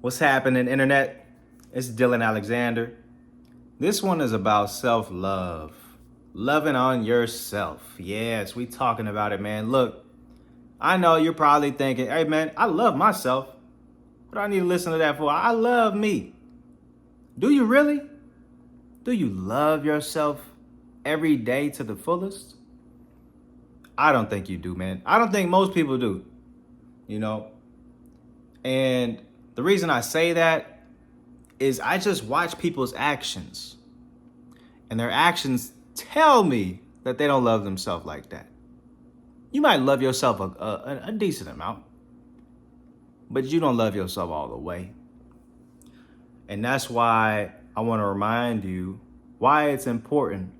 What's happening, internet? It's Dylan Alexander. This one is about self-love. Loving on yourself. Yes, we talking about it, man. Look, I know you're probably thinking, hey man, I love myself. What do I need to listen to that for? I love me. Do you really? Do you love yourself every day to the fullest? I don't think you do, man. I don't think most people do, you know? And the reason I say that is I just watch people's actions, and their actions tell me that they don't love themselves like that. You might love yourself a decent amount, but you don't love yourself all the way. And that's why I want to remind you why it's important.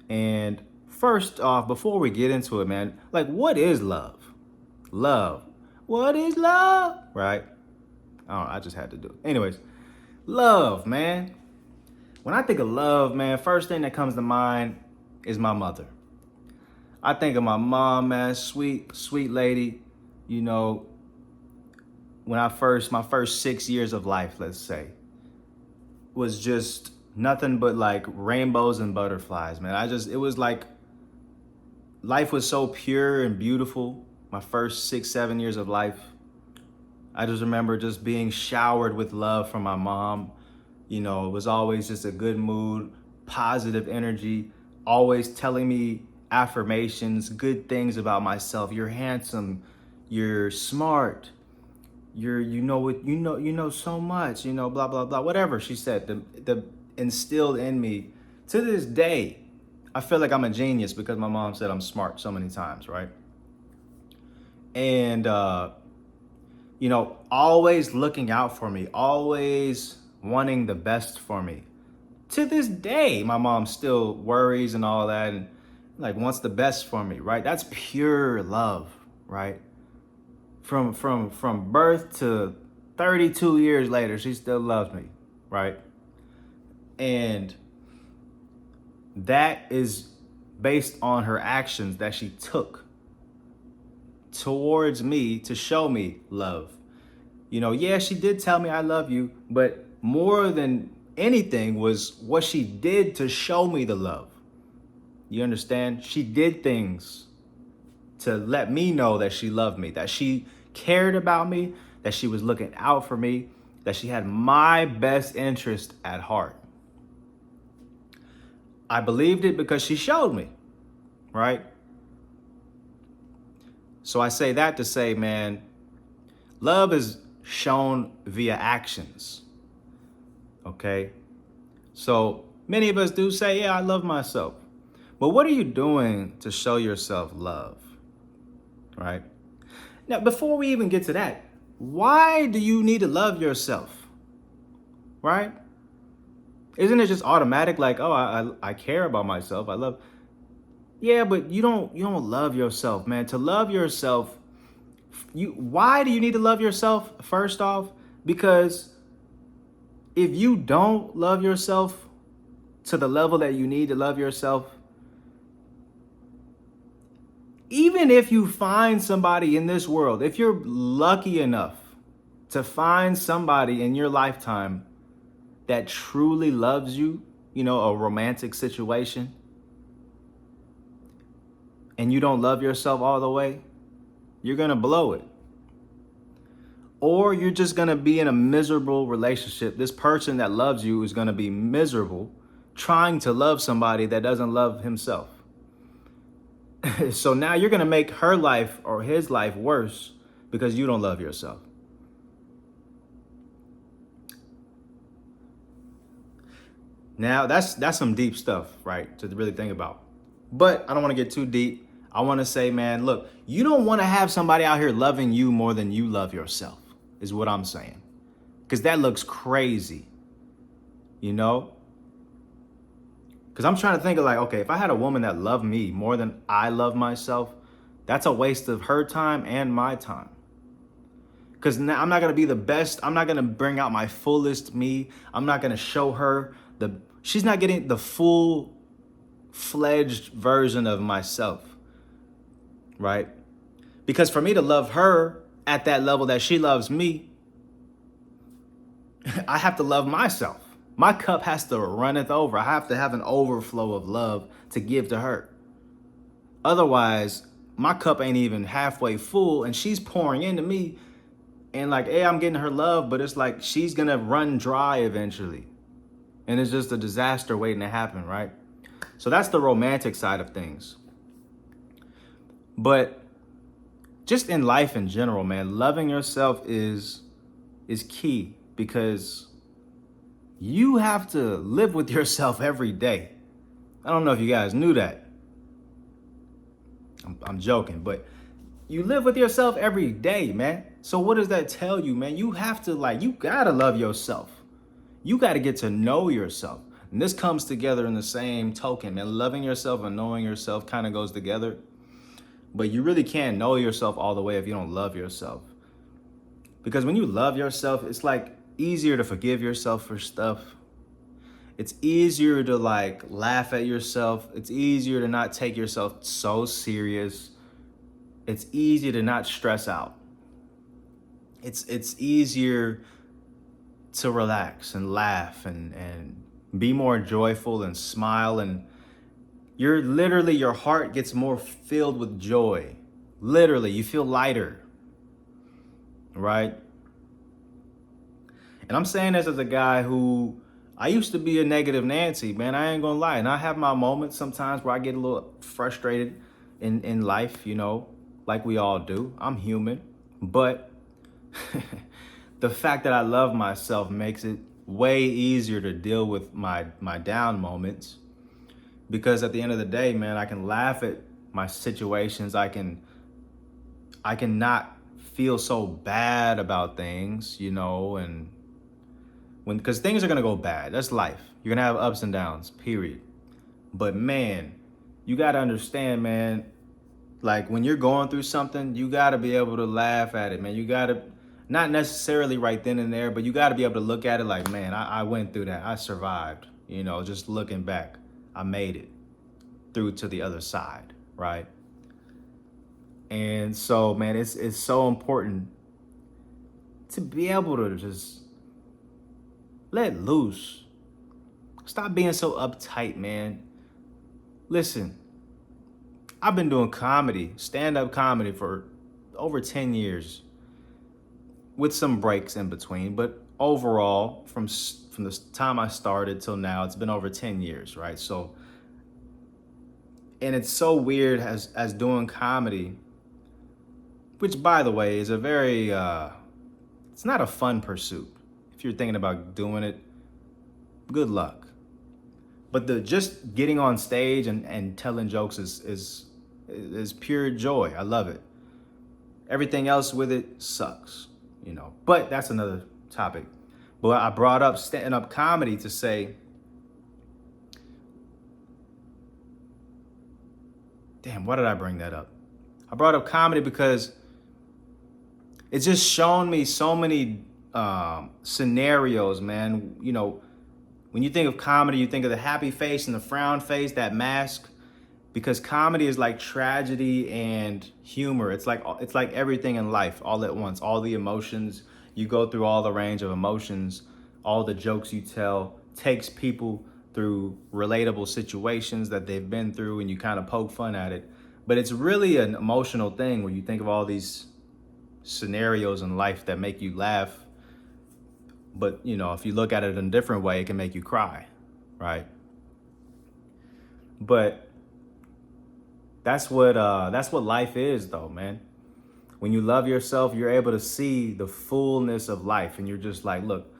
And first off, before we get into it, man, like, what is love? Love. What is love? Right? I just had to do it. Anyways, love, man. When I think of love, man, first thing that comes to mind is my mother. I think of my mom, man, sweet, sweet lady. You know, my first 6 years of life, let's say, was just nothing but like rainbows and butterflies, man. It was like life was so pure and beautiful. My first 6, 7 years of life. I just remember just being showered with love from my mom. You know, it was always just a good mood, positive energy, always telling me affirmations, good things about myself. You're handsome, you're smart, you know so much, blah blah blah, whatever she said, the instilled in me. To this day, I feel like I'm a genius because my mom said I'm smart so many times, right? And always looking out for me, always wanting the best for me. To this day, my mom still worries and all that, and like wants the best for me, right? That's pure love, right? From birth to 32 years later, she still loves me, right? And that is based on her actions that she took towards me to show me love. Yeah, she did tell me I love you, but more than anything was what she did to show me the love. You understand? She did things to let me know that she loved me, that she cared about me, that she was looking out for me, that she had my best interest at heart. I believed it because she showed me, right? So I say that to say, man, love is shown via actions, okay? So many of us do say, yeah, I love myself. But what are you doing to show yourself love, right? Now, before we even get to that, why do you need to love yourself, right? Isn't it just automatic, like, oh, I care about myself, I love. Yeah, but you don't love yourself, man. To love yourself, why do you need to love yourself? First off, because if you don't love yourself to the level that you need to love yourself, even if you find somebody in this world, if you're lucky enough to find somebody in your lifetime that truly loves you, a romantic situation, and you don't love yourself all the way, you're gonna blow it. Or you're just gonna be in a miserable relationship. This person that loves you is gonna be miserable trying to love somebody that doesn't love himself. So now you're gonna make her life or his life worse because you don't love yourself. Now that's some deep stuff, right, to really think about. But I don't want to get too deep. I want to say, man, look, you don't want to have somebody out here loving you more than you love yourself, is what I'm saying. Because that looks crazy, Because I'm trying to think of like, okay, if I had a woman that loved me more than I love myself, that's a waste of her time and my time. Because now I'm not going to be the best. I'm not going to bring out my fullest me. I'm not going to show her she's not getting the full-fledged version of myself, right? Because for me to love her at that level that she loves me, I have to love myself. My cup has to runneth over. I have to have an overflow of love to give to her. Otherwise, my cup ain't even halfway full and she's pouring into me and like, hey, I'm getting her love, but it's like she's gonna run dry eventually. And it's just a disaster waiting to happen, right? So that's the romantic side of things. But just in life in general, man, loving yourself is key because you have to live with yourself every day. I don't know if you guys knew that. I'm joking, but you live with yourself every day, man. So what does that tell you, man? You have to you gotta love yourself. You gotta get to know yourself. And this comes together in the same token, man. Loving yourself and knowing yourself kind of goes together. But you really can't know yourself all the way if you don't love yourself. Because when you love yourself, it's like easier to forgive yourself for stuff. It's easier to laugh at yourself. It's easier to not take yourself so serious. It's easy to not stress out. It's easier to relax and laugh and be more joyful and smile, and your heart gets more filled with joy. Literally, you feel lighter, right? And I'm saying this as a guy who I used to be a negative Nancy, man. I ain't gonna lie. And I have my moments sometimes where I get a little frustrated in life, like we all do. I'm human. But the fact that I love myself makes it way easier to deal with my down moments. Because at the end of the day, man, I can laugh at my situations. I can not feel so bad about things, and because things are gonna go bad. That's life. You're gonna have ups and downs, period. But man, you gotta understand, man, when you're going through something, you gotta be able to laugh at it, man. You gotta, not necessarily right then and there, but you gotta be able to look at it like, man, I went through that. I survived, just looking back. I made it through to the other side, right? And so, man, it's so important to be able to just let loose. Stop being so uptight, man. Listen, I've been doing comedy, stand-up comedy for over 10 years with some breaks in between, but overall, from the time I started till now, it's been over 10 years, right? So, and it's so weird as doing comedy, which, by the way, is a very, it's not a fun pursuit. If you're thinking about doing it, good luck. But just getting on stage and telling jokes is pure joy. I love it. Everything else with it sucks, But that's another topic. But I brought up stand-up comedy to say, damn, why did I bring that up? I brought up comedy because it's just shown me so many scenarios, man. When you think of comedy, you think of the happy face and the frown face, that mask, because comedy is like tragedy and humor. It's like everything in life all at once, all the emotions. You go through all the range of emotions, all the jokes you tell, takes people through relatable situations that they've been through, and you kind of poke fun at it. But it's really an emotional thing where you think of all these scenarios in life that make you laugh. But, if you look at it in a different way, it can make you cry, right? But that's what life is, though, man. When you love yourself, you're able to see the fullness of life, and you're just like, look,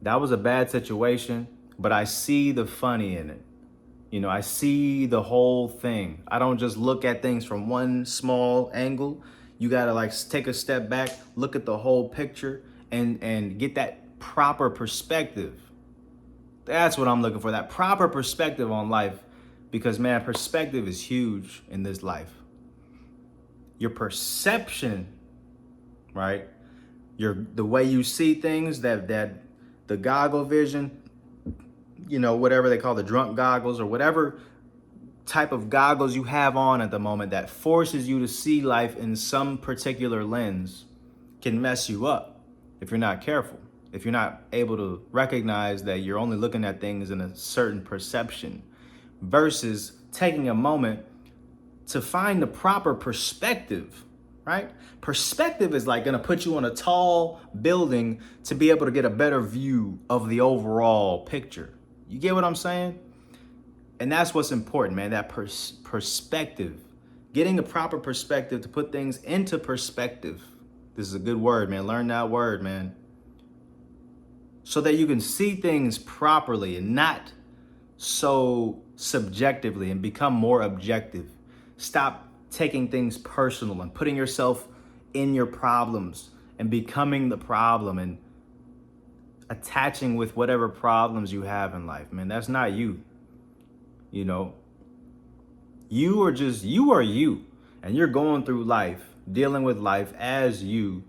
that was a bad situation, but I see the funny in it. I see the whole thing. I don't just look at things from one small angle. You gotta take a step back, look at the whole picture, and get that proper perspective. That's what I'm looking for, that proper perspective on life. Because, man, perspective is huge in this life. Your perception, right? The way you see things, that the goggle vision, whatever they call the drunk goggles, or whatever type of goggles you have on at the moment that forces you to see life in some particular lens, can mess you up if you're not careful. if you're not able to recognize that you're only looking at things in a certain perception versus taking a moment to find the proper perspective, right? Perspective is like gonna put you on a tall building to be able to get a better view of the overall picture. You get what I'm saying? And that's what's important, man, that perspective. Getting a proper perspective to put things into perspective. This is a good word, man. Learn that word, man. So that you can see things properly and not so subjectively and become more objective. Stop taking things personal and putting yourself in your problems and becoming the problem and attaching with whatever problems you have in life, man. That's not you. You know, you are you, and you're going through life, dealing with life as you.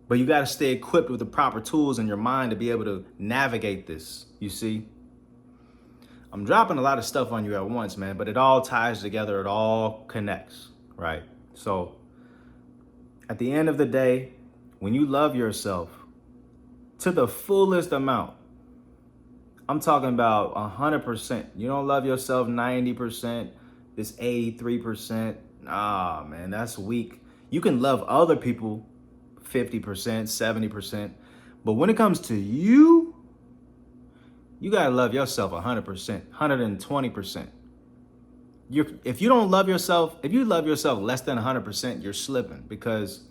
But you got to stay equipped with the proper tools in your mind to be able to navigate this. You see, I'm dropping a lot of stuff on you at once, man, but it all ties together. It all connects, right? So at the end of the day, when you love yourself to the fullest amount, I'm talking about 100%. You don't love yourself 90%, this 83%. Ah, man, that's weak. You can love other people 50%, 70%. But when it comes to you, you gotta love yourself 100%, 120%. If you don't love yourself, if you love yourself less than 100%, you're slipping, because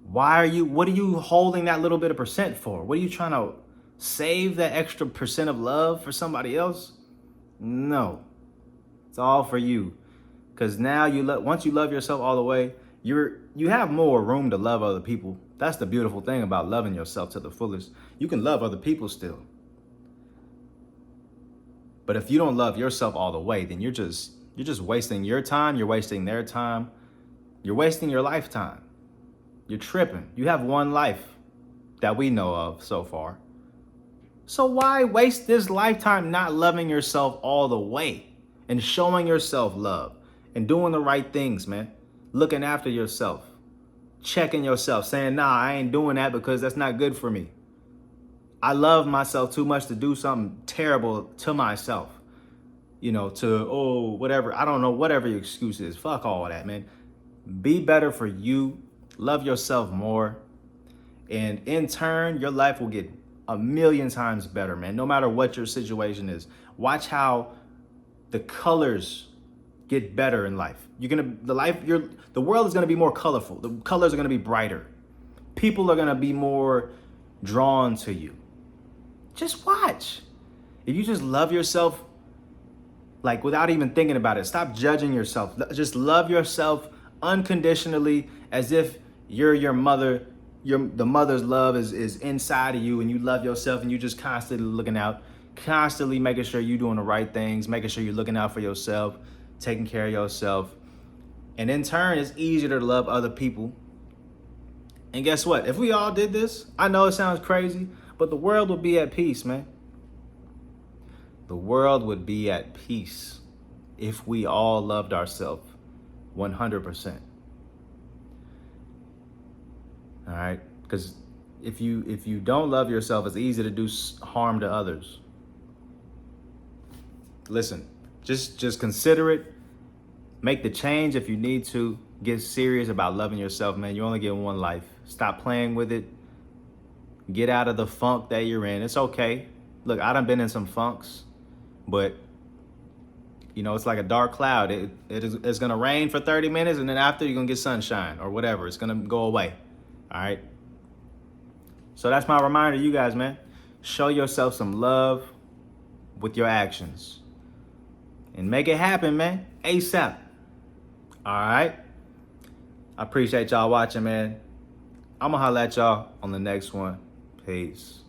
what are you holding that little bit of percent for? What are you trying to save that extra percent of love for somebody else? No, it's all for you. Because now once you love yourself all the way, you have more room to love other people. That's the beautiful thing about loving yourself to the fullest. You can love other people still. But if you don't love yourself all the way, then you're just wasting your time, you're wasting their time, you're wasting your lifetime. You're tripping. You have one life that we know of so far. So why waste this lifetime not loving yourself all the way and showing yourself love and doing the right things, man? Looking after yourself, checking yourself, saying, nah, I ain't doing that because that's not good for me. I love myself too much to do something terrible to myself, whatever. I don't know, whatever your excuse is. Fuck all that, man. Be better for you. Love yourself more. And in turn, your life will get a million times better, man. No matter what your situation is. Watch how the colors get better in life. The world is gonna be more colorful. The colors are gonna be brighter. People are gonna be more drawn to you. Just watch. If you just love yourself, like without even thinking about it, stop judging yourself. Just love yourself unconditionally, as if you're your mother. The mother's love is inside of you, and you love yourself, and you just constantly looking out, constantly making sure you're doing the right things, making sure you're looking out for yourself, taking care of yourself. And in turn, it's easier to love other people. And guess what? If we all did this, I know it sounds crazy, but the world would be at peace, man. The world would be at peace if we all loved ourselves 100%. All right? Because if you don't love yourself, it's easy to do harm to others. Listen, just consider it. Make the change if you need to. Get serious about loving yourself, man. You only get one life. Stop playing with it. Get out of the funk that you're in. It's okay. Look, I done been in some funks, but it's like a dark cloud. It's gonna rain for 30 minutes, and then after you're gonna get sunshine or whatever. It's gonna go away. All right. So that's my reminder to you guys, man. Show yourself some love with your actions. And make it happen, man. ASAP. All right. I appreciate y'all watching, man. I'm gonna holla at y'all on the next one. Peace.